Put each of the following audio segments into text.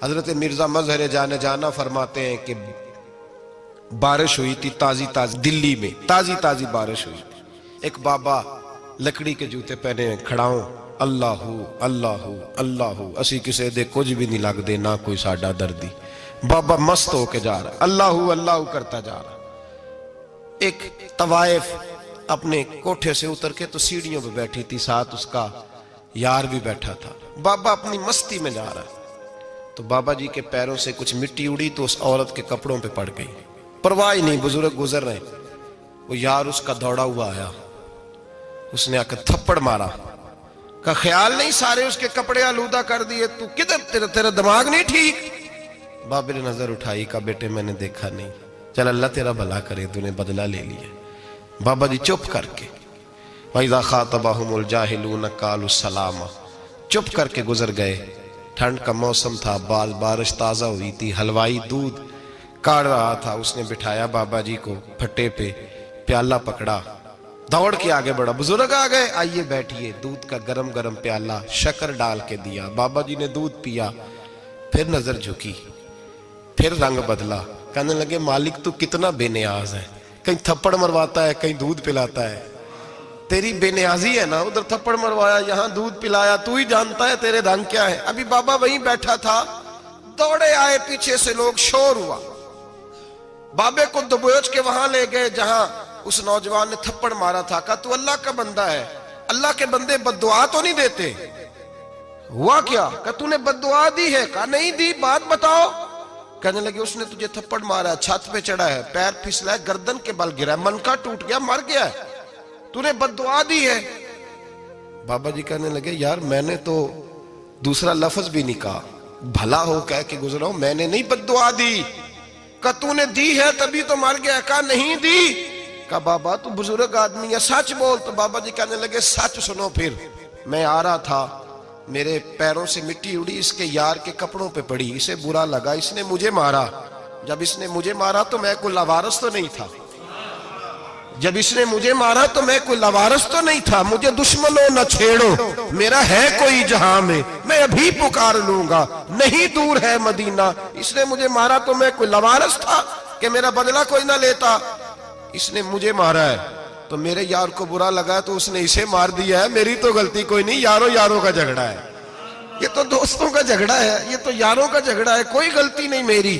حضرت مرزا مظہر جانے جانا فرماتے ہیں کہ بارش ہوئی تھی تازی تازی دلی میں، تازی تازی بارش ہوئی تھی. ایک بابا لکڑی کے جوتے پہنے کھڑا ہوں، اللہ اللہ اللہ اسی کسے دے کچھ بھی نہیں لگ دے، نہ کوئی ساڈا دردی. بابا مست ہو کے جا رہا، اللہ اللہ کرتا جا رہا. ایک طوائف اپنے کوٹھے سے اتر کے تو سیڑھیوں پہ بیٹھی تھی، ساتھ اس کا یار بھی بیٹھا تھا. بابا اپنی مستی میں جا رہا تو بابا جی کے پیروں سے کچھ مٹی اڑی تو اس عورت کے کپڑوں پہ پڑ گئی. پرواہ ہی نہیں، بزرگ گزر رہے. وہ یار اس کا دوڑا ہوا آیا، اس نے آ کر تھپڑ مارا. کا خیال نہیں سارے اس کے کپڑے آلودہ کر دیے، تو کدھر تیرا دماغ نہیں ٹھیک؟ بابے نے نظر اٹھائی، کہا بیٹے میں نے دیکھا نہیں، چل اللہ تیرا بھلا کرے، تو نے بدلہ لے لیا. بابا جی چپ کر کے وَإِذَا خَاطَبَهُمُ الْجَاهِلُونَ قَالُوا السَّلَامَ چپ کر کے گزر گئے. ٹھنڈ کا موسم تھا، بارش تازہ ہوئی تھی، حلوائی دودھ کاڑ رہا تھا. اس نے بٹھایا بابا جی کو پھٹے پہ، پیالہ پکڑا، دوڑ کے آگے بڑھا. بزرگ آ گئے، آئیے بیٹھیے. دودھ کا گرم گرم پیالہ شکر ڈال کے دیا. بابا جی نے دودھ پیا، پھر نظر جھکی، پھر رنگ بدلا. کہنے لگے مالک تو کتنا بے نیاز ہے، کہیں تھپڑ مرواتا ہے، کہیں دودھ پلاتا ہے. تیری بے نیازی ہے نا، ادھر تھپڑ مروایا، یہاں دودھ پلایا، تو ہی جانتا ہے تیرے رنگ کیا ہے. ابھی بابا وہیں بیٹھا تھا، دوڑے آئے پیچھے سے لوگ، شور ہوا. بابے کو دبوچ کے وہاں لے گئے جہاں اس نوجوان نے تھپڑ مارا تھا. کہا تو اللہ کا بندہ ہے، اللہ کے بندے بد دعا تو نہیں دیتے. ہوا کیا؟ کہا تو نے بد دعا دی ہے؟ کہا نہیں دی، بات بتاؤ. کہنے لگے اس نے تجھے تھپڑ مارا ہے، چھت پہ چڑھا ہے، پیر پھسلا ہے، گردن کے بل گرا ہے، منکا ٹوٹ گیا، مر گیا ہے، تو نے بد دعا دی ہے. بابا جی کہنے لگے یار میں نے تو دوسرا لفظ بھی نہیں کہا، بھلا ہو کہہ کے گزرا ہوں، میں نے نہیں بد دعا دی. کہا تو نے دی ہے تبھی تو مر گیا. کہا نہیں دی. کہا بابا تو بزرگ آدمی ہے، سچ بول. تو بابا جی کہنے لگے سچ سنو. پھر میں آ رہا تھا، میرے پیروں سے مٹی اڑی، اس کے یار کے کپڑوں پہ پڑی، اسے برا لگا، اس نے مجھے مارا. جب اس نے مجھے مارا تو میں کوئی لاوارث تو نہیں تھا، جب اس نے مجھے مارا تو میں کوئی لاوارث تو نہیں تھا. مجھے دشمنوں نہ چھیڑو، میرا ہے کوئی جہاں میں ابھی پکار لوں گا، نہیں دور ہے مدینہ. اس نے مجھے مارا تو میں کوئی لاوارث تھا کہ میرا بدلہ کوئی نہ لیتا. اس نے مجھے مارا ہے تو میرے یار کو برا لگا تو اس نے اسے مار دیا ہے، میری تو غلطی کوئی نہیں. یاروں کا جھگڑا ہے، یہ تو دوستوں کا جھگڑا ہے، یہ تو یاروں کا جھگڑا ہے، کوئی غلطی نہیں میری،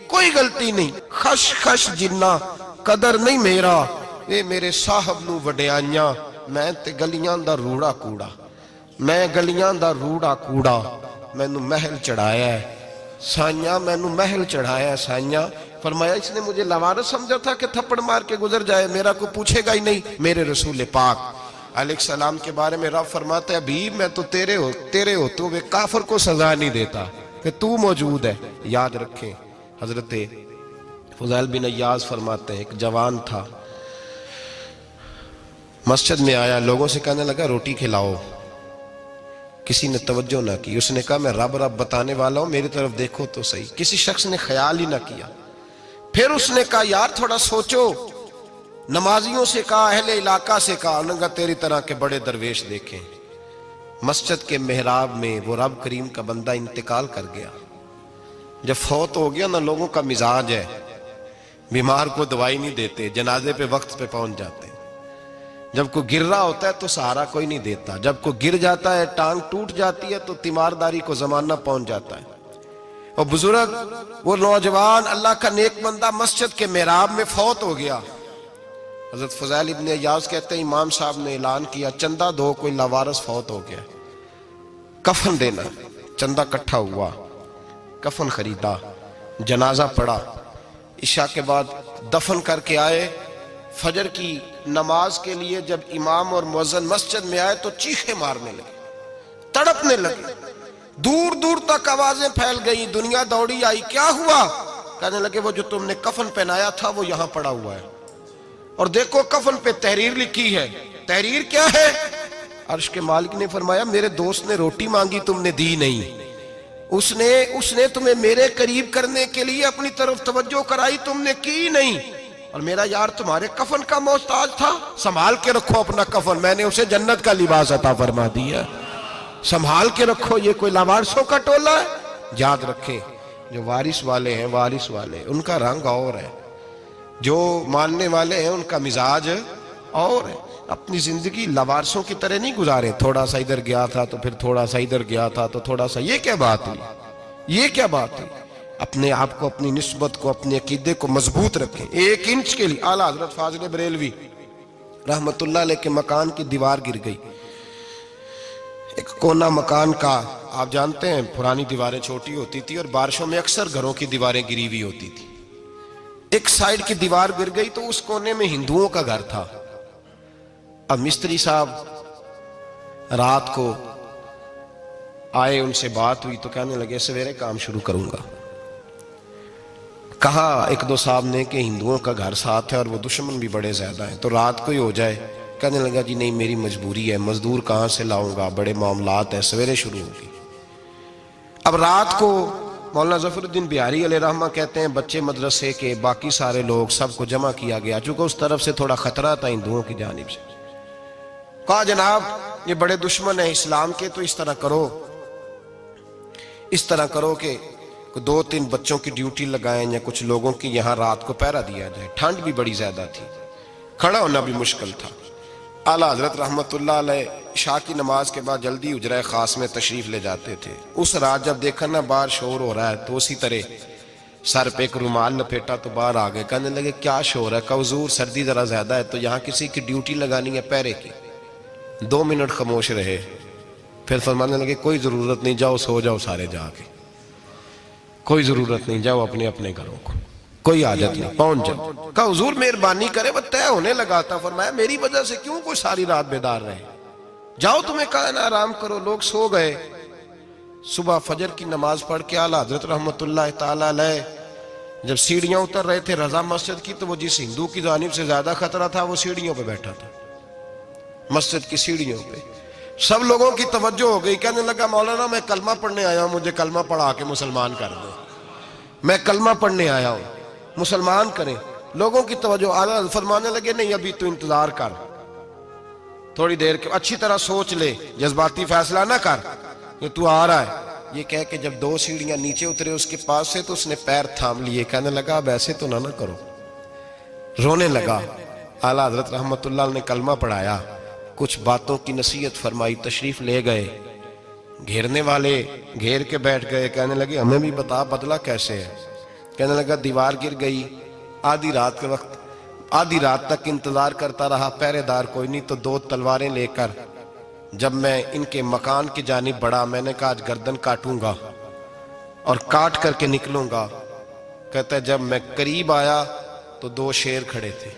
کوئی غلطی نہیں. خش خش جنہ قدر نہیں میرا، اے میرے صاحب نو وڈیاں، میں تے گلیاں دا روڑا کوڑا، میں گلیاں دا روڑا کوڑا. میں نو محل چڑھایا ہے سائیاں، میں نو محل چڑھایا ہے سائیاں. فرمایا اس نے مجھے لوارث سمجھا تھا کہ تھپڑ مار کے گزر جائے، میرا کو پوچھے گا ہی نہیں. میرے رسول پاک علیہ السلام کے بارے میں رب فرماتا ہے ابھی میں تو تیرے ہوتے ہوئے کافر کو سزا نہیں دیتا کہ تو موجود ہے. یاد رکھیں حضرت فضیل بن عیاض فرماتے ہیں ایک جوان تھا، مسجد میں آیا، لوگوں سے کہنے لگا روٹی کھلاؤ. کسی نے توجہ نہ کی. اس نے کہا میں رب بتانے والا ہوں، میری طرف دیکھو تو صحیح. کسی شخص نے خیال ہی نہ کیا. پھر اس نے کہا یار تھوڑا سوچو. نمازیوں سے کہا، اہل علاقہ سے کہا، انہوں نے کہا تیری طرح کے بڑے درویش دیکھیں. مسجد کے محراب میں وہ رب کریم کا بندہ انتقال کر گیا. جب فوت ہو گیا نا، لوگوں کا مزاج ہے بیمار کو دوائی نہیں دیتے، جنازے پہ وقت پہ پہنچ جاتے. جب کوئی گر رہا ہوتا ہے تو سہارا کوئی نہیں دیتا، جب کوئی گر جاتا ہے، ٹانگ ٹوٹ جاتی ہے تو تیمارداری کو زمانہ پہنچ جاتا ہے. اور بزرگ وہ نوجوان اللہ کا نیک بندہ مسجد کے محراب میں فوت ہو گیا. حضرت فضیل ابن عیاض کہتے ہیں امام صاحب نے اعلان کیا چندہ دو، کوئی لاوارث فوت ہو گیا، کفن دینا. چندہ کٹھا ہوا، کفن خریدا، جنازہ پڑا. عشاء کے بعد دفن کر کے آئے. فجر کی نماز کے لیے جب امام اور مؤذن مسجد میں آئے تو چیخیں مارنے لگے، تڑپنے لگے. دور دور تک آوازیں پھیل گئی، دنیا دوڑی آئی. کیا ہوا؟ کہنے لگے وہ جو تم نے کفن پہنایا تھا وہ یہاں پڑا ہوا ہے، اور دیکھو کفن پہ تحریر لکھی ہے. تحریر کیا ہے؟ عرش کے مالک نے فرمایا میرے دوست نے روٹی مانگی تم نے دی نہیں، اس نے تمہیں میرے قریب کرنے کے لیے اپنی طرف توجہ کرائی، تم نے کی نہیں. اور میرا یار تمہارے کفن کا محتاج تھا، سنبھال کے رکھو اپنا کفن، میں نے اسے جنت کا لباس عطا فرما دیا، سنبھال کے رکھو. یہ کوئی لاوارثوں کا ٹولہ ہے؟ یاد رکھیں جو وارث والے ہیں، وارث والے ان کا رنگ اور ہے، جو ماننے والے ہیں ان کا مزاج اور ہے۔ اپنی زندگی لوارثوں کی طرح نہیں گزارے، تھوڑا سا ادھر گیا تھا تو پھر تھوڑا سا ادھر گیا تھا تو تھوڑا سا، یہ کیا بات ہوئی، یہ کیا بات ہوئی؟ اپنے آپ کو، اپنی نسبت کو، اپنے عقیدے کو مضبوط رکھیں۔ 1 انچ کے لیے اعلیٰ حضرت فاضل بریلوی رحمت اللہ علیہ کے مکان کی دیوار گر گئی، ایک کونا مکان کا، آپ جانتے ہیں پرانی دیواریں چھوٹی ہوتی تھی اور بارشوں میں اکثر گھروں کی دیواریں گری ہوئی ہوتی تھی، ایک سائیڈ کی دیوار گر گئی تو اس کونے میں ہندوؤں کا گھر تھا۔ اب مستری صاحب رات کو آئے، ان سے بات ہوئی تو کہنے لگے سویرے کام شروع کروں گا۔ کہا 1-2 صاحب نے کہ ہندوؤں کا گھر ساتھ ہے اور وہ دشمن بھی بڑے زیادہ ہیں، تو رات کو ہی ہو جائے۔ کہنے لگا جی نہیں، میری مجبوری ہے، مزدور کہاں سے لاؤں گا، بڑے معاملات ہیں، سویرے شروع ہوگی۔ اب رات کو مولانا ظفر الدین بہاری علیہ رحمہ کہتے ہیں بچے مدرسے کے، باقی سارے لوگ، سب کو جمع کیا گیا، چونکہ اس طرف سے تھوڑا خطرہ تھا ہندوؤں کی جانب سے۔ کہا جناب یہ بڑے دشمن ہیں اسلام کے، تو اس طرح کرو کہ 2-3 بچوں کی ڈیوٹی لگائیں یا کچھ لوگوں کی یہاں رات کو پہرا دیا جائے۔ ٹھنڈ بھی بڑی زیادہ تھی، کھڑا ہونا بھی مشکل تھا۔ اعلیٰ حضرت رحمت اللہ علیہ عشاء کی نماز کے بعد جلدی حجرہ خاص میں تشریف لے جاتے تھے۔ اس رات جب دیکھا نا باہر شور ہو رہا ہے تو اسی طرح سر پہ ایک رومال لپیٹا تو باہر آ گئے، کہنے لگے کیا شور ہے؟ کہا حضور سردی ذرا زیادہ ہے تو یہاں کسی کی ڈیوٹی لگانی ہے پہرے کی۔ 2 منٹ خاموش رہے، پھر فرمانے لگے کوئی ضرورت نہیں، جاؤ سو جاؤ سارے جا کے، کوئی ضرورت نہیں، جاؤ اپنے اپنے گھروں کو، کوئی حاجت نہیں، پہنچ جاؤ۔ کہا حضور مہربانی کرے، وہ طے ہونے لگا تھا۔ فرمایا میری وجہ سے کیوں کوئی ساری رات بیدار رہے، جاؤ تمہیں کہا نا آرام کرو۔ لوگ سو گئے۔ صبح فجر کی نماز پڑھ کے اعلیٰ حضرت رحمت اللہ تعالی علیہ جب سیڑھیاں اتر رہے تھے رضا مسجد کی، تو وہ جس ہندو کی جانب سے زیادہ خطرہ تھا وہ سیڑھیوں پہ بیٹھا تھا، مسجد کی سیڑھیوں پہ۔ سب لوگوں کی توجہ ہو گئی، کہنے لگا مولانا میں کلمہ پڑھنے آیا ہوں، مجھے کلمہ پڑھا کے مسلمان کر دو، میں کلمہ پڑھنے آیا ہوں، مسلمان کریں۔ لوگوں کی توجہ، اعلیٰ فرمانے لگے نہیں ابھی تو انتظار کر، تھوڑی دیر کے اچھی طرح سوچ لے، جذباتی فیصلہ نہ کر کہ تو آ رہا ہے۔ یہ کہہ کے جب 2 سیڑھیاں نیچے اترے اس کے پاس سے تو اس نے پیر تھام لیے، کہنے لگا اب ایسے تو نہ کرو، رونے لگا۔ اعلیٰ حضرت رحمت اللہ نے کلمہ پڑھایا، کچھ باتوں کی نصیحت فرمائی، تشریف لے گئے۔ گھیرنے والے گھیر کے بیٹھ گئے، کہنے لگے ہمیں بھی بتا بدلہ کیسے ہے۔ کہنے لگا دیوار گر گئی، آدھی رات کے وقت، آدھی رات تک انتظار کرتا رہا، پہرے دار کوئی نہیں، تو 2 تلواریں لے کر جب میں ان کے مکان کی جانب بڑھا، میں نے کہا آج گردن کاٹوں گا اور کاٹ کر کے نکلوں گا۔ کہتا ہے جب میں قریب آیا تو 2 شیر کھڑے تھے،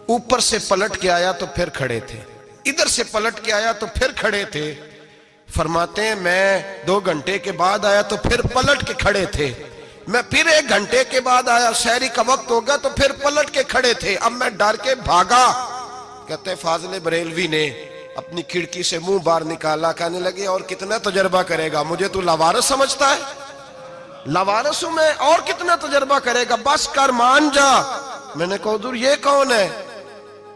اوپر سے پلٹ کے آیا تو پھر کھڑے تھے، ادھر سے پلٹ کے آیا تو پھر کھڑے تھے۔ فرماتے ہیں میں 2 گھنٹے کے بعد آیا تو پھر پلٹ کے کھڑے تھے، میں پھر 1 گھنٹے کے بعد آیا، سحری کا وقت ہو گیا تو پھر پلٹ کے کھڑے تھے، اب میں ڈر کے بھاگا۔ کہتے ہیں فاضل بریلوی نے اپنی کھڑکی سے منہ باہر نکالا، کہنے لگے اور کتنا تجربہ کرے گا، مجھے تو لاوارث سمجھتا ہے، لاوارث ہوں میں، اور کتنا تجربہ کرے گا، بس کر مان جا۔ میں نے کہا حضور یہ کون ہے،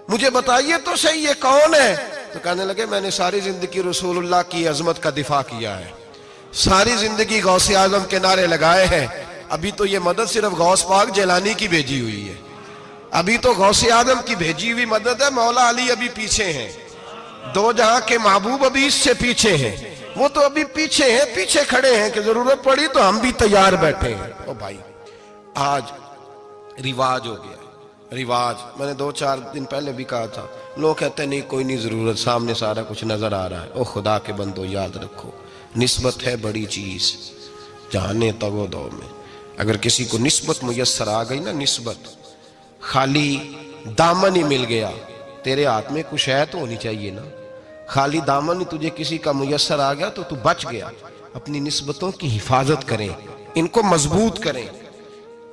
مجھے بتائیے تو صحیح یہ کون ہے۔ تو کہنے لگے میں نے ساری زندگی رسول اللہ کی عظمت کا دفاع کیا ہے، ساری زندگی غوث اعظم کے نعرے لگائے ہیں، ابھی تو یہ مدد صرف غوث پاک جیلانی کی بھیجی ہوئی ہے، ابھی تو غوث اعظم کی بھیجی ہوئی مدد ہے، مولا علی ابھی پیچھے ہیں، 2 جہاں کے محبوب ابھی اس سے پیچھے ہیں، وہ تو ابھی پیچھے ہیں، پیچھے کھڑے ہیں کہ ضرورت پڑی تو ہم بھی تیار بیٹھے ہیں۔ او بھائی آج رواج ہو گیا، رواج، میں نے 2-4 دن پہلے بھی کہا تھا، لوگ کہتے ہیں نہیں کوئی نہیں ضرورت، سامنے سارا کچھ نظر آ رہا ہے۔ او خدا کے بندو یاد رکھو، نسبت ہے بڑی چیز، جانے تو دو میں اگر کسی کو نسبت میسر آ گئی نا، نسبت، خالی دامن ہی مل گیا، تیرے ہاتھ میں کچھ ہے تو ہونی چاہیے نا، خالی دامن ہی تجھے کسی کا میسر آ گیا تو بچ گیا۔ اپنی نسبتوں کی حفاظت کریں، ان کو مضبوط کریں،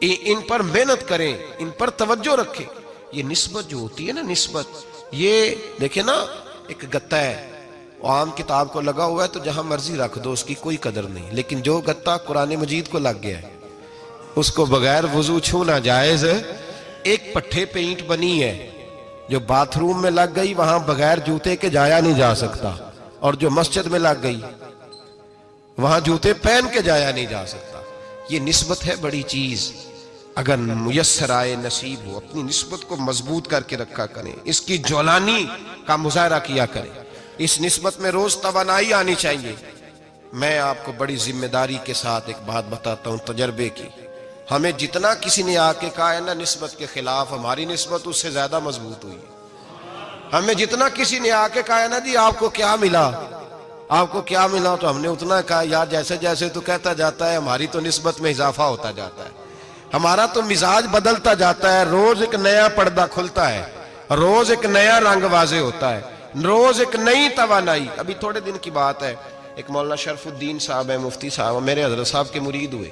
ان پر محنت کریں، ان پر توجہ رکھیں۔ یہ نسبت جو ہوتی ہے نا، نسبت، یہ دیکھیں نا ایک گتا ہے، عام کتاب کو لگا ہوا ہے تو جہاں مرضی رکھ دو، اس کی کوئی قدر نہیں، لیکن جو گتا قرآن مجید کو لگ گیا ہے اس کو بغیر وضو چھونا جائز ہے۔ ایک پٹھے پہ اینٹ بنی ہے، جو باتھ روم میں لگ گئی وہاں بغیر جوتے کے جایا نہیں جا سکتا، اور جو مسجد میں لگ گئی وہاں جوتے پہن کے جایا نہیں جا سکتا. یہ نسبت ہے بڑی چیز. اگر میسر آئے نصیب ہو اپنی نسبت کو مضبوط کر کے رکھا کریں, اس کی جولانی کا مظاہرہ کیا کریں. اس نسبت میں روز توانائی آنی چاہیے. میں آپ کو بڑی ذمہ داری کے ساتھ ایک بات بتاتا ہوں تجربے کی. ہمیں جتنا کسی نے آ کے کہا ہے نا نسبت کے خلاف, ہماری نسبت اس سے زیادہ مضبوط ہوئی. ہمیں جتنا کسی نے آ کے کہا ہے نا جی آپ کو کیا ملا, آپ کو کیا ملا, تو ہم نے اتنا کہا یار جیسے جیسے تو کہتا جاتا ہے ہماری تو نسبت میں اضافہ ہوتا جاتا ہے, ہمارا تو مزاج بدلتا جاتا ہے. روز ایک نیا پردہ کھلتا ہے, روز ایک نیا رنگ واضح ہوتا ہے, روز ایک نئی توانائی. ابھی تھوڑے دن کی بات ہے, ایک مولانا شرف الدین صاحب ہے, مفتی صاحب, میرے حضرت صاحب کے مرید ہوئے.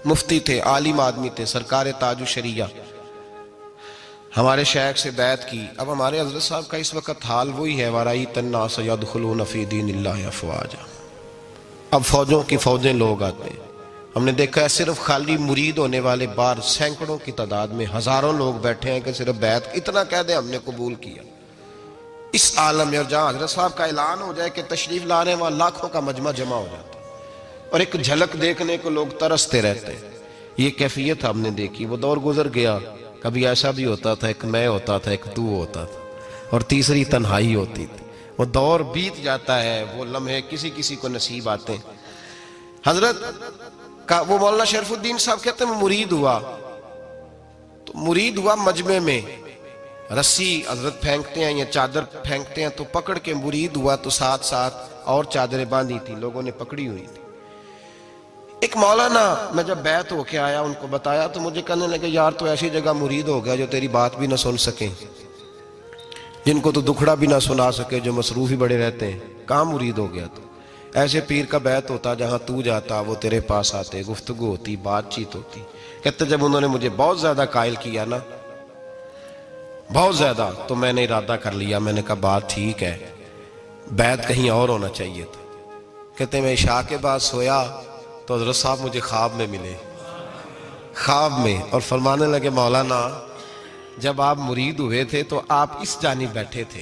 مفتی تھے, عالم آدمی تھے, سرکار تاج الشریعہ, ہمارے شیخ سے بیعت کی. اب ہمارے حضرت صاحب کا اس وقت حال وہی ہے وَرَأَيْتَ النَّاسَ يَدْخُلُونَ فِي دِينِ اللَّهِ أَفْوَاجًا. اب فوجوں کی فوجیں لوگ آتے ہیں. ہم نے دیکھا ہے صرف خالی مرید ہونے والے باہر سینکڑوں کی تعداد میں ہزاروں لوگ بیٹھے ہیں کہ صرف بیعت اتنا کہہ دیں ہم نے قبول کیا. اس عالم میں اور جہاں حضرت صاحب کا اعلان ہو جائے کہ تشریف لا رہے ہیں وہاں لاکھوں کا مجمع جمع ہو جاتا ہے اور ایک جھلک دیکھنے کو لوگ ترستے رہتے ہیں. یہ کیفیت ہم نے دیکھی. وہ دور گزر گیا. کبھی ایسا بھی ہوتا تھا ایک میں ہوتا تھا, ایک تو ہوتا تھا, اور تیسری تنہائی ہوتی تھی. وہ دور بیت جاتا ہے, وہ لمحے کسی کسی کو نصیب آتے ہیں. حضرت کا وہ مولانا شرف الدین صاحب کہتے ہیں مرید ہوا, تو مرید ہوا مجمع میں, رسی حضرت پھینکتے ہیں یا چادر پھینکتے ہیں تو پکڑ کے مرید ہوا, تو ساتھ ساتھ اور چادریں باندھی تھی, لوگوں نے پکڑی ہوئی تھی. ایک مولانا, میں جب بیعت ہو کے آیا ان کو بتایا تو مجھے کہنے لگے یار تو ایسی جگہ مرید ہو گیا جو تیری بات بھی نہ سن سکیں, جن کو تو دکھڑا بھی نہ سنا سکے, جو مصروف ہی بڑے رہتے ہیں. کہاں مرید ہو گیا تو؟ ایسے پیر کا بیعت ہوتا جہاں تو جاتا وہ تیرے پاس آتے, گفتگو ہوتی, بات چیت ہوتی. کہتے جب انہوں نے مجھے بہت زیادہ قائل کیا نا, بہت زیادہ, تو میں نے ارادہ کر لیا. میں نے کہا بات ٹھیک ہے, بیعت کہیں اور ہونا چاہیے تھا. کہتے میں عشاء کے بعد سویا تو حضرت صاحب مجھے خواب میں ملے, خواب میں, اور فرمانے لگے مولانا جب آپ مرید ہوئے تھے تو آپ اس جانب بیٹھے تھے,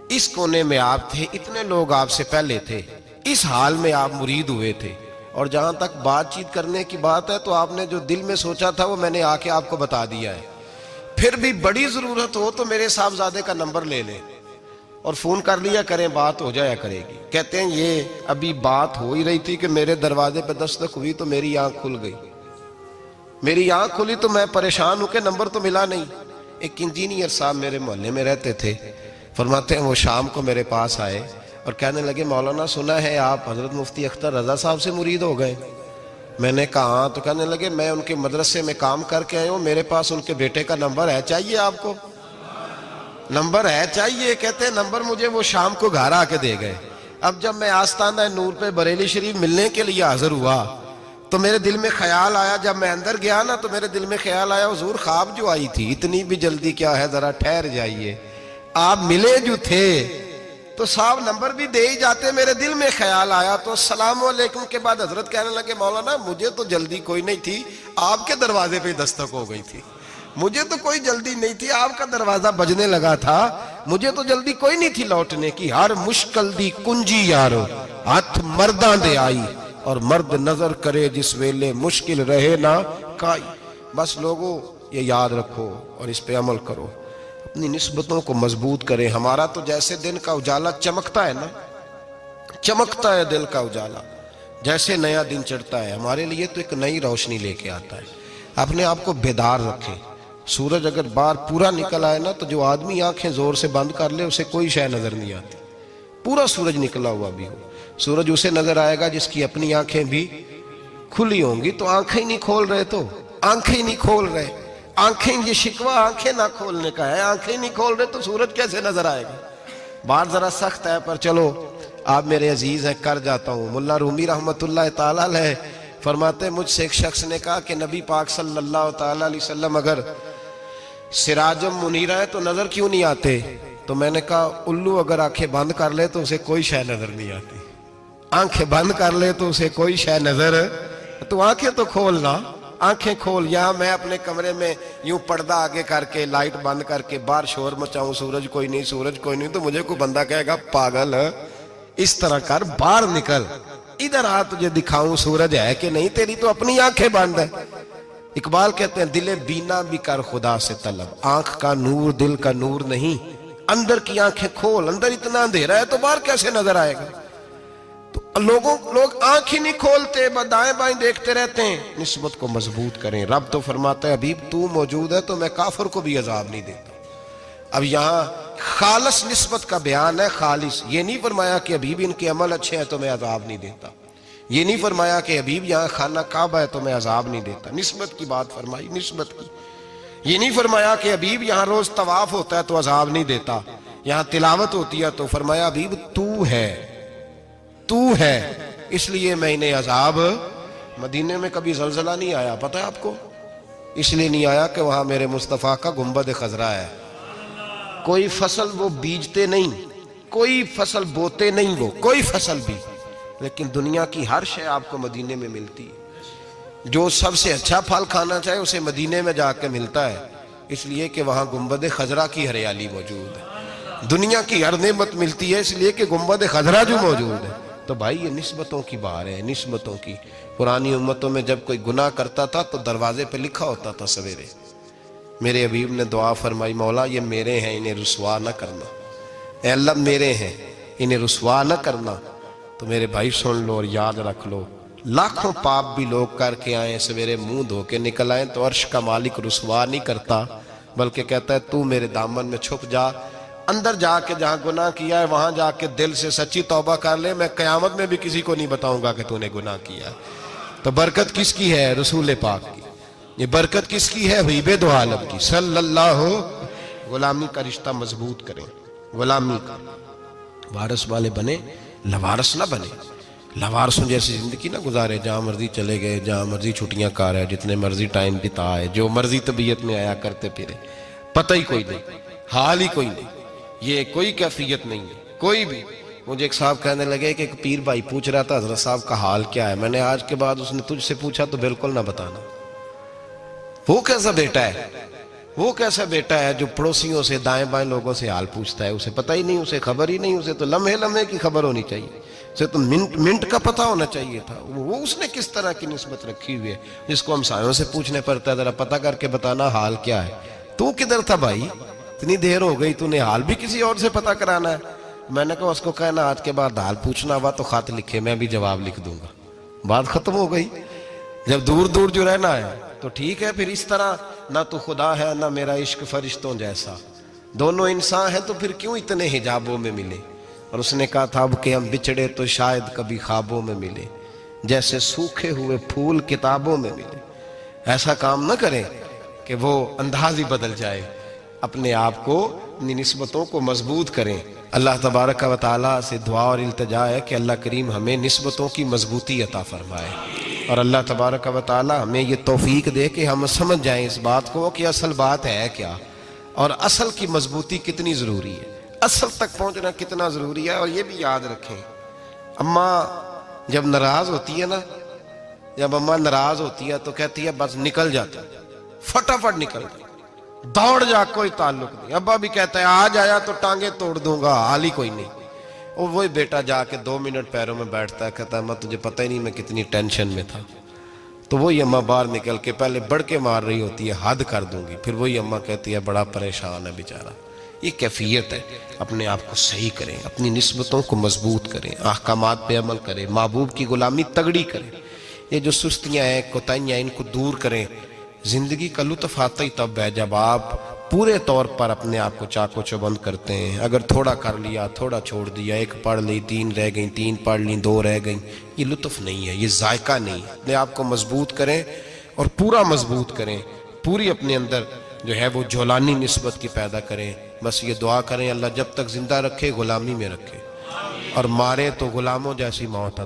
اس کونے میں آپ تھے, اتنے لوگ آپ سے پہلے تھے, اس حال میں آپ مرید ہوئے تھے, اور جہاں تک بات چیت کرنے کی بات ہے تو آپ نے جو دل میں سوچا تھا وہ میں نے آ کے آپ کو بتا دیا ہے. پھر بھی بڑی ضرورت ہو تو میرے صاحبزادے کا نمبر لے لیں اور فون کر لیا کریں, بات ہو جایا کرے گی. کہتے ہیں یہ ابھی بات ہو ہی رہی تھی کہ میرے دروازے پہ دستک ہوئی تو میری آنکھ کھل گئی. میری آنکھ کھلی تو میں پریشان ہوں کہ نمبر تو ملا نہیں. ایک انجینئر صاحب میرے محلے میں رہتے تھے, فرماتے ہیں وہ شام کو میرے پاس آئے اور کہنے لگے مولانا سنا ہے آپ حضرت مفتی اختر رضا صاحب سے مرید ہو گئے. میں نے کہا ہاں. تو کہنے لگے میں ان کے مدرسے میں کام کر کے آئے ہوں, میرے پاس ان کے بیٹے کا نمبر ہے, چاہیے آپ کو؟ نمبر ہے چاہیے. کہتے ہیں نمبر مجھے وہ شام کو گھر آ کے دے گئے. اب جب میں آستانہ نور پہ بریلی شریف ملنے کے لیے حاضر ہوا تو میرے دل میں خیال آیا, جب میں اندر گیا نا تو میرے دل میں خیال آیا حضور خواب جو آئی تھی اتنی بھی جلدی کیا ہے, ذرا ٹھہر جائیے, آپ ملے جو تھے تو صاحب نمبر بھی دے ہی جاتے. میرے دل میں خیال آیا تو السلام علیکم کے بعد حضرت کہنے لگے مولانا مجھے تو جلدی کوئی نہیں تھی, آپ کے دروازے پہ دستک ہو گئی تھی. مجھے تو کوئی جلدی نہیں تھی, آپ کا دروازہ بجنے لگا تھا, مجھے تو جلدی کوئی نہیں تھی لوٹنے کی. ہر مشکل دی کنجی یارو ہاتھ مرداں دے آئی, اور مرد نظر کرے جس ویلے مشکل رہے نہ کائی. بس لوگوں یہ یاد رکھو اور اس پہ عمل کرو, اپنی نسبتوں کو مضبوط کریں. ہمارا تو جیسے دن کا اجالا چمکتا ہے نا, چمکتا ہے دل کا اجالا, جیسے نیا دن چڑھتا ہے ہمارے لیے تو ایک نئی روشنی لے کے آتا ہے. اپنے آپ کو بیدار رکھیں. سورج اگر باہر پورا نکل آئے نا تو جو آدمی آنکھیں زور سے بند کر لے اسے کوئی شے نظر نہیں آتی. پورا سورج نکلا ہوا بھی ہو, سورج اسے نظر آئے گا جس کی اپنی آنکھیں بھی کھلی ہوں گی. تو آنکھیں نہیں کھول رہے, تو آنکھیں نہیں کھول رہے, آنکھیں, یہ شکوہ آنکھیں نہ کھولنے کا ہے. آنکھیں نہیں کھول رہے تو سورج کیسے نظر آئے گا؟ بات ذرا سخت ہے پر چلو آپ میرے عزیز ہیں, کر جاتا ہوں. ملا رومی رحمت اللہ تعالیٰ علیہ فرماتے مجھ سے ایک شخص نے کہا کہ نبی پاک صلی اللہ تعالیٰ علیہ وسلم اگر سراجم منیرہ ہے تو نظر کیوں نہیں آتے؟ تو میں نے کہا الو اگر آنکھیں بند کر لے تو اسے کوئی شے نظر نہیں آتی. آنکھیں بند کر لے تو اسے کوئی شے نظر, تو آنکھیں تو کھولنا, آنکھیں کھول. یہاں میں اپنے کمرے میں یوں پردہ آگے کر کے لائٹ بند کر کے باہر شور مچاؤں, سورج کوئی نہیں, سورج کوئی نہیں, تو مجھے کوئی بندہ کہے گا پاگل, اس طرح کر, باہر نکل, ادھر آ تجھے دکھاؤں سورج ہے کہ نہیں، تیری تو اپنی آنکھیں بند ہے۔ اقبال کہتے ہیں دل بینا بھی کر خدا سے طلب، آنکھ کا نور دل کا نور نہیں، اندر کی آنکھیں کھول، اندر اتنا اندھیرا ہے تو باہر کیسے نظر آئے گا؟ تو لوگ آنکھ ہی نہیں کھولتے، دائیں بائیں دیکھتے رہتے ہیں۔ نسبت کو مضبوط کریں۔ رب تو فرماتا ہے حبیب تو موجود ہے تو میں کافر کو بھی عذاب نہیں دیتا۔ اب یہاں خالص نسبت کا بیان ہے، خالص، یہ نہیں فرمایا کہ حبیب ان کے عمل اچھے ہیں تو میں عذاب نہیں دیتا، یہ نہیں فرمایا کہ حبیب یہاں خانہ کعبہ ہے تو میں عذاب نہیں دیتا، نسبت کی بات فرمائی، نسبت کی۔ یہ نہیں فرمایا کہ حبیب یہاں روز طواف ہوتا ہے تو عذاب نہیں دیتا، یہاں تلاوت ہوتی ہے تو فرمایا حبیب تو ہے اس لیے میں انہیں عذاب۔ مدینے میں کبھی زلزلہ نہیں آیا، پتہ ہے آپ کو؟ اس لیے نہیں آیا کہ وہاں میرے مصطفیٰ کا گنبد خضرا ہے۔ کوئی فصل وہ بیجتے نہیں، کوئی فصل بوتے نہیں، وہ کوئی فصل بھی، لیکن دنیا کی ہر شے آپ کو مدینے میں ملتی ہے۔ جو سب سے اچھا پھل کھانا چاہے اسے مدینے میں جا کے ملتا ہے، اس لیے کہ وہاں گنبد خضرا کی ہریالی موجود ہے۔ دنیا کی ہر نعمت ملتی ہے اس لیے کہ گنبد خضرا جو موجود ہے۔ تو بھائی یہ نسبتوں کی بار ہے، نسبتوں کی۔ پرانی امتوں میں جب کوئی گناہ کرتا تھا تو دروازے پہ لکھا ہوتا تھا سویرے، میرے حبیب نے دعا فرمائی مولا یہ میرے ہیں انہیں رسوا نہ کرنا، اے اللہ میرے ہیں انہیں رسوا نہ کرنا۔ تو میرے بھائی سن لو اور یاد رکھ لو، لاکھوں پاپ بھی لوگ کر کے آئیں، سویرے منہ دھو کے نکل آئیں تو عرش کا مالک رسوا نہیں کرتا، بلکہ کہتا ہے تو میرے دامن میں چھپ جا، اندر جا کے جہاں گناہ کیا ہے وہاں جا کے دل سے سچی توبہ کر لے، میں قیامت میں بھی کسی کو نہیں بتاؤں گا کہ تو نے گناہ کیا ہے۔ تو برکت کس کی ہے؟ رسول پاک کی۔ یہ برکت کس کی ہے؟ حبیب دو عالم کی صلی اللہ۔ غلامی کا رشتہ مضبوط کریں، غلامی کا، وارث والے بنے، لوارث نہ بنے۔ لوارثوں جیسی زندگی نہ گزارے، جہاں مرضی چلے گئے، جہاں مرضی چھٹیاں کار ہے، جتنے مرضی ٹائم بتائے، جو مرضی طبیعت میں آیا کرتے پھرے، پتہ ہی کوئی نہیں، حال ہی کوئی نہیں، یہ کوئی کیفیت نہیں ہے کوئی بھی۔ مجھے ایک صاحب کہنے لگے کہ ایک پیر بھائی پوچھ رہا تھا حضرت صاحب کا حال کیا ہے، میں نے آج کے بعد اس نے تجھ سے پوچھا تو بالکل نہ بتانا۔ وہ کیسا بیٹا ہے، وہ کیسا بیٹا ہے جو پڑوسیوں سے دائیں بائیں لوگوں سے حال پوچھتا ہے، اسے پتہ ہی نہیں، اسے خبر ہی نہیں، اسے تو لمحے لمحے کی خبر ہونی چاہیے، اسے تو منٹ منٹ کا پتہ ہونا چاہیے تھا۔ وہ اس نے کس طرح کی نسبت رکھی ہوئی ہے جس کو ہم سایوں سے پوچھنے پڑتا ہے ذرا پتہ کر کے بتانا حال کیا ہے۔ تو کدھر تھا بھائی، اتنی دیر ہو گئی، تو نے حال بھی کسی اور سے پتہ کرانا ہے؟ میں نے کہا اس کو کہنا آج کے بعد حال پوچھنا ہوا تو خط لکھے، میں بھی جواب لکھ دوں گا، بات ختم ہو گئی۔ جب دور دور جو رہنا ہے تو ٹھیک ہے، پھر اس طرح نہ تو خدا ہے نہ میرا عشق فرشتوں جیسا، دونوں انسان ہیں تو پھر کیوں اتنے حجابوں میں ملے؟ اور اس نے کہا تھا اب کہ ہم بچھڑے تو شاید کبھی خوابوں میں ملے، جیسے سوکھے ہوئے پھول کتابوں میں ملے۔ ایسا کام نہ کریں کہ وہ انداز ہی بدل جائے، اپنے آپ کو، اپنی نسبتوں کو مضبوط کریں۔ اللہ تبارک و تعالیٰ سے دعا اور التجا ہے کہ اللہ کریم ہمیں نسبتوں کی مضبوطی عطا فرمائے، اور اللہ تبارک و تعالیٰ ہمیں یہ توفیق دے کہ ہم سمجھ جائیں اس بات کو کہ اصل بات ہے کیا، اور اصل کی مضبوطی کتنی ضروری ہے، اصل تک پہنچنا کتنا ضروری ہے۔ اور یہ بھی یاد رکھیں، اماں جب ناراض ہوتی ہے نا، جب اماں ناراض ہوتی ہے تو کہتی ہے بس نکل جاتا، فٹافٹ نکل جاتا، دوڑ جا، کوئی تعلق نہیں۔ ابا بھی کہتا ہے آج آیا تو ٹانگیں توڑ دوں گا، حال ہی کوئی نہیں۔ اور وہی بیٹا جا کے 2 منٹ پیروں میں بیٹھتا ہے، کہتا ہے اماں تجھے پتہ ہی نہیں میں کتنی ٹینشن میں تھا۔ تو وہی اماں باہر نکل کے پہلے بڑھ کے مار رہی ہوتی ہے حد کر دوں گی، پھر وہی اماں کہتی ہے بڑا پریشان ہے بیچارہ۔ یہ کیفیت ہے، اپنے آپ کو صحیح کریں، اپنی نسبتوں کو مضبوط کریں، احکامات پہ عمل کریں، محبوب کی غلامی تگڑی کریں۔ یہ جو سستیاں ہیں، کوتاہیاں ہیں، ان کو دور کریں۔ زندگی کا لطف آتا ہی تب ہے جب آپ پورے طور پر اپنے آپ کو چاق و چوبند کرتے ہیں۔ اگر تھوڑا کر لیا، تھوڑا چھوڑ دیا، 1 پڑھ لی، 3 رہ گئیں، 3 پڑھ لیں، 2 رہ گئیں، یہ لطف نہیں ہے، یہ ذائقہ نہیں ہے۔ اپنے آپ کو مضبوط کریں اور پورا مضبوط کریں، پوری اپنے اندر جو ہے وہ جولانی نسبت کی پیدا کریں۔ بس یہ دعا کریں اللہ جب تک زندہ رکھے غلامی میں رکھے، اور مارے تو غلاموں جیسی موت